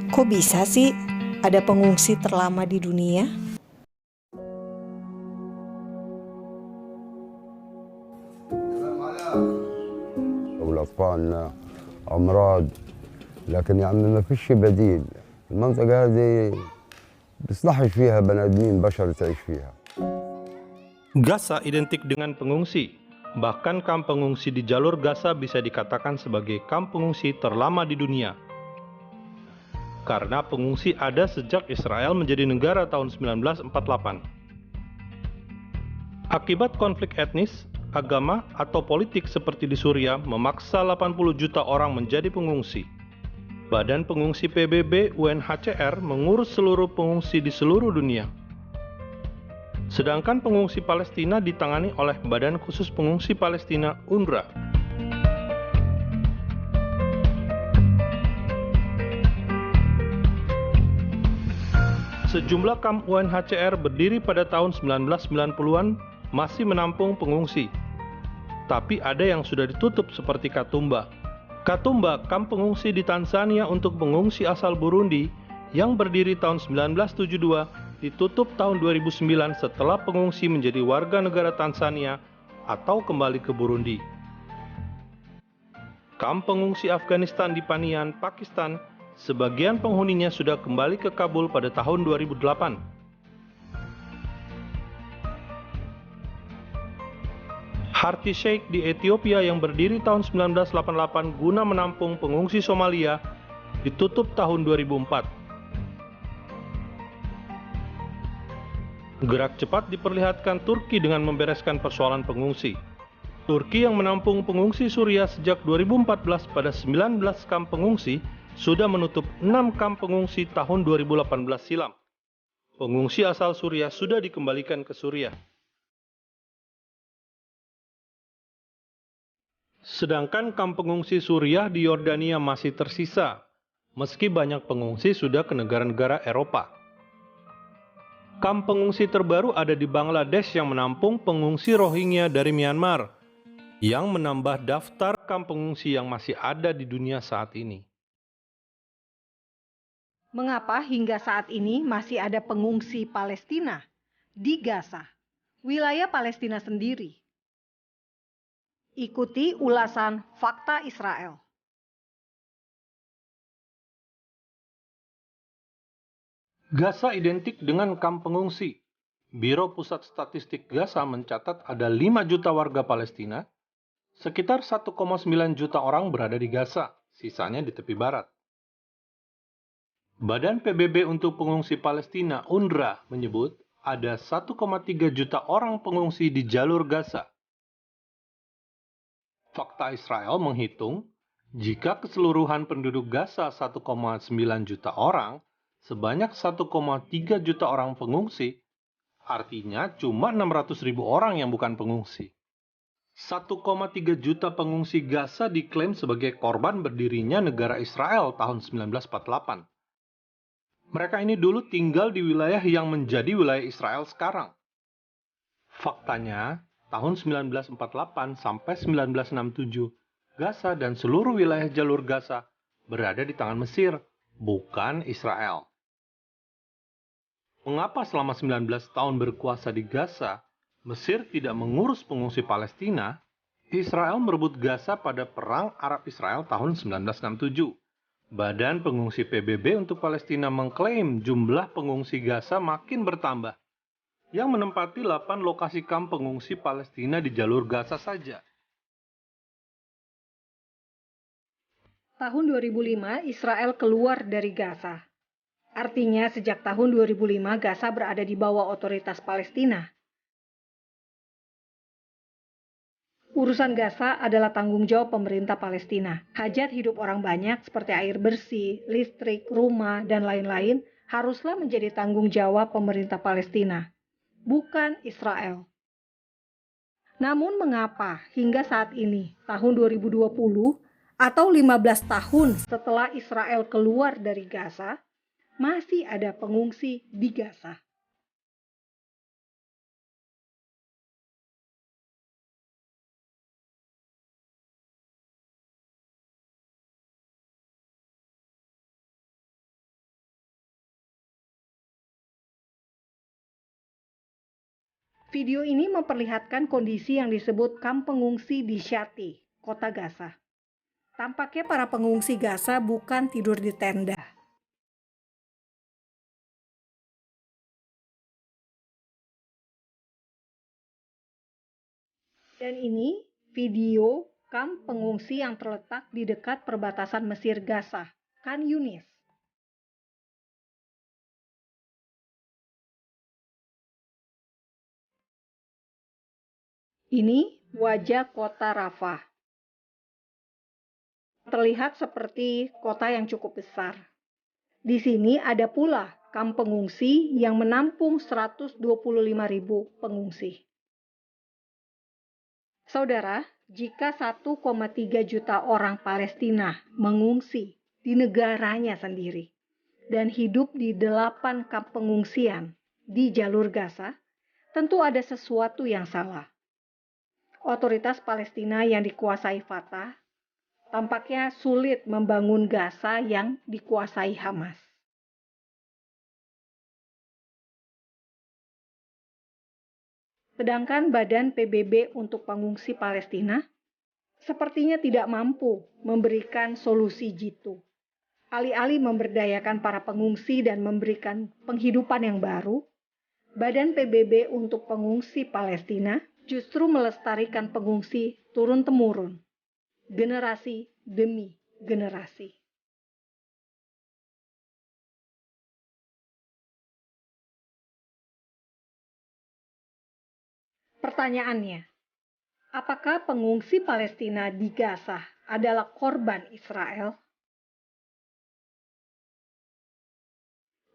Kok bisa sih ada pengungsi terlama di dunia? والأطفالنا أمراض لكن يعني ما فيش بديل. المنطقة هذه بيصلحش فيها بني آدمين بشر تعيش فيها. Gaza identik dengan pengungsi. Bahkan kamp pengungsi di jalur Gaza bisa dikatakan sebagai kamp pengungsi terlama di dunia. Karena pengungsi ada sejak Israel menjadi negara tahun 1948. Akibat konflik etnis, agama, atau politik seperti di Suriah memaksa 80 juta orang menjadi pengungsi. Badan Pengungsi PBB UNHCR mengurus seluruh pengungsi di seluruh dunia. Sedangkan pengungsi Palestina ditangani oleh Badan Khusus Pengungsi Palestina UNRWA. Sejumlah kamp UNHCR berdiri pada tahun 1990-an masih menampung pengungsi. Tapi ada yang sudah ditutup seperti Katumba. Katumba, kamp pengungsi di Tanzania untuk pengungsi asal Burundi yang berdiri tahun 1972 ditutup tahun 2009 setelah pengungsi menjadi warga negara Tanzania atau kembali ke Burundi. Kamp pengungsi Afghanistan di Panian, Pakistan, sebagian penghuninya sudah kembali ke Kabul pada tahun 2008. Harti Sheikh di Ethiopia yang berdiri tahun 1988 guna menampung pengungsi Somalia ditutup tahun 2004. Gerak cepat diperlihatkan Turki dengan membereskan persoalan pengungsi. Turki yang menampung pengungsi Suriah sejak 2014 pada 19 kamp pengungsi sudah menutup 6 kamp pengungsi tahun 2018 silam. Pengungsi asal Suriah sudah dikembalikan ke Suriah. Sedangkan kamp pengungsi Suriah di Yordania masih tersisa, meski banyak pengungsi sudah ke negara-negara Eropa. Kamp pengungsi terbaru ada di Bangladesh yang menampung pengungsi Rohingya dari Myanmar, yang menambah daftar kamp pengungsi yang masih ada di dunia saat ini. Mengapa hingga saat ini masih ada pengungsi Palestina di Gaza, wilayah Palestina sendiri? Ikuti ulasan Fakta Israel. Gaza identik dengan kamp pengungsi. Biro Pusat Statistik Gaza mencatat ada 5 juta warga Palestina, sekitar 1,9 juta orang berada di Gaza, sisanya di tepi barat. Badan PBB untuk Pengungsi Palestina UNRWA menyebut ada 1,3 juta orang pengungsi di jalur Gaza. Fakta Israel menghitung, jika keseluruhan penduduk Gaza 1,9 juta orang, sebanyak 1,3 juta orang pengungsi, artinya cuma 600.000 orang yang bukan pengungsi. 1,3 juta pengungsi Gaza diklaim sebagai korban berdirinya negara Israel tahun 1948. Mereka ini dulu tinggal di wilayah yang menjadi wilayah Israel sekarang. Faktanya, tahun 1948 sampai 1967, Gaza dan seluruh wilayah jalur Gaza berada di tangan Mesir, bukan Israel. Mengapa selama 19 tahun berkuasa di Gaza, Mesir tidak mengurus pengungsi Palestina? Israel merebut Gaza pada Perang Arab-Israel tahun 1967. Badan Pengungsi PBB untuk Palestina mengklaim jumlah pengungsi Gaza makin bertambah, yang menempati 8 lokasi kamp pengungsi Palestina di jalur Gaza saja. Tahun 2005, Israel keluar dari Gaza. Artinya sejak tahun 2005 Gaza berada di bawah otoritas Palestina. Urusan Gaza adalah tanggung jawab pemerintah Palestina. Hajat hidup orang banyak seperti air bersih, listrik, rumah, dan lain-lain haruslah menjadi tanggung jawab pemerintah Palestina, bukan Israel. Namun mengapa hingga saat ini, tahun 2020, atau 15 tahun setelah Israel keluar dari Gaza, masih ada pengungsi di Gaza? Video ini memperlihatkan kondisi yang disebut kamp pengungsi di Shati, kota Gaza. Tampaknya para pengungsi Gaza bukan tidur di tenda. Dan ini video kamp pengungsi yang terletak di dekat perbatasan Mesir Gaza, Khan Yunis. Ini wajah kota Rafah. Terlihat seperti kota yang cukup besar. Di sini ada pula kamp pengungsi yang menampung 125.000 pengungsi. Saudara, jika 1,3 juta orang Palestina mengungsi di negaranya sendiri dan hidup di 8 kamp pengungsian di jalur Gaza, tentu ada sesuatu yang salah. Otoritas Palestina yang dikuasai Fatah tampaknya sulit membangun Gaza yang dikuasai Hamas. Sedangkan Badan PBB untuk Pengungsi Palestina sepertinya tidak mampu memberikan solusi jitu. Alih-alih memberdayakan para pengungsi dan memberikan penghidupan yang baru, Badan PBB untuk Pengungsi Palestina justru melestarikan pengungsi turun-temurun, generasi demi generasi. Pertanyaannya, apakah pengungsi Palestina di Gaza adalah korban Israel?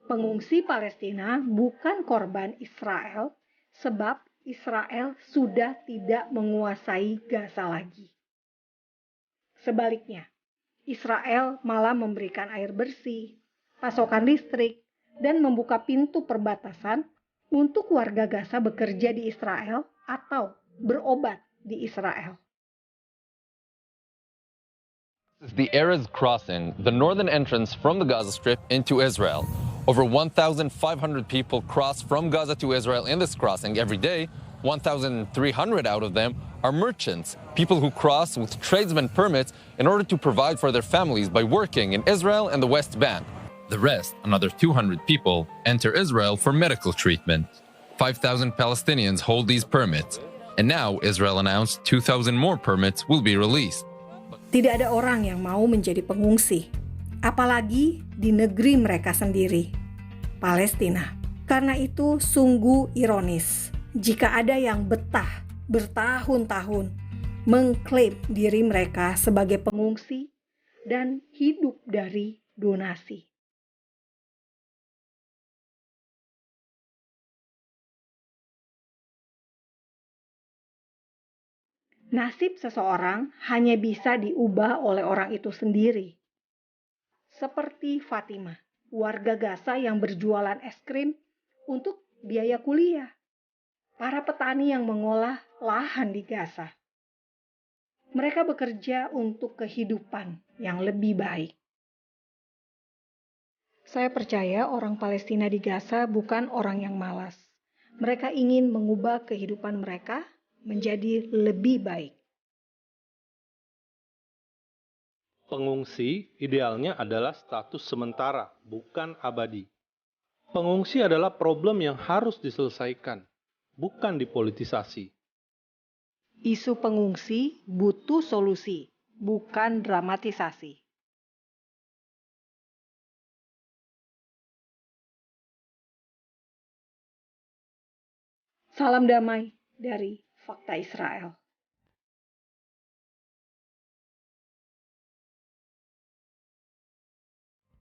Pengungsi Palestina bukan korban Israel sebab Israel sudah tidak menguasai Gaza lagi. Sebaliknya, Israel malah memberikan air bersih, pasokan listrik, dan membuka pintu perbatasan untuk warga Gaza bekerja di Israel atau berobat di Israel. The Erez crossing, the northern entrance from the Gaza Strip into Israel. Over 1,500 people cross from Gaza to Israel in this crossing every day. 1,300 out of them are merchants, people who cross with tradesmen permits in order to provide for their families by working in Israel and the West Bank. The rest, another 200 people, enter Israel for medical treatment. 5,000 Palestinians hold these permits, and now Israel announced 2,000 more permits will be released. Tidak ada orang yang mau menjadi pengungsi, apalagi di negeri mereka sendiri, Palestina. Karena itu sungguh ironis jika ada yang betah bertahun-tahun mengklaim diri mereka sebagai pengungsi dan hidup dari donasi. Nasib seseorang hanya bisa diubah oleh orang itu sendiri. Seperti Fatima, warga Gaza yang berjualan es krim untuk biaya kuliah. Para petani yang mengolah lahan di Gaza. Mereka bekerja untuk kehidupan yang lebih baik. Saya percaya orang Palestina di Gaza bukan orang yang malas. Mereka ingin mengubah kehidupan mereka menjadi lebih baik. Pengungsi idealnya adalah status sementara, bukan abadi. Pengungsi adalah problem yang harus diselesaikan, bukan dipolitisasi. Isu pengungsi butuh solusi, bukan dramatisasi. Salam damai dari Fakta Israel.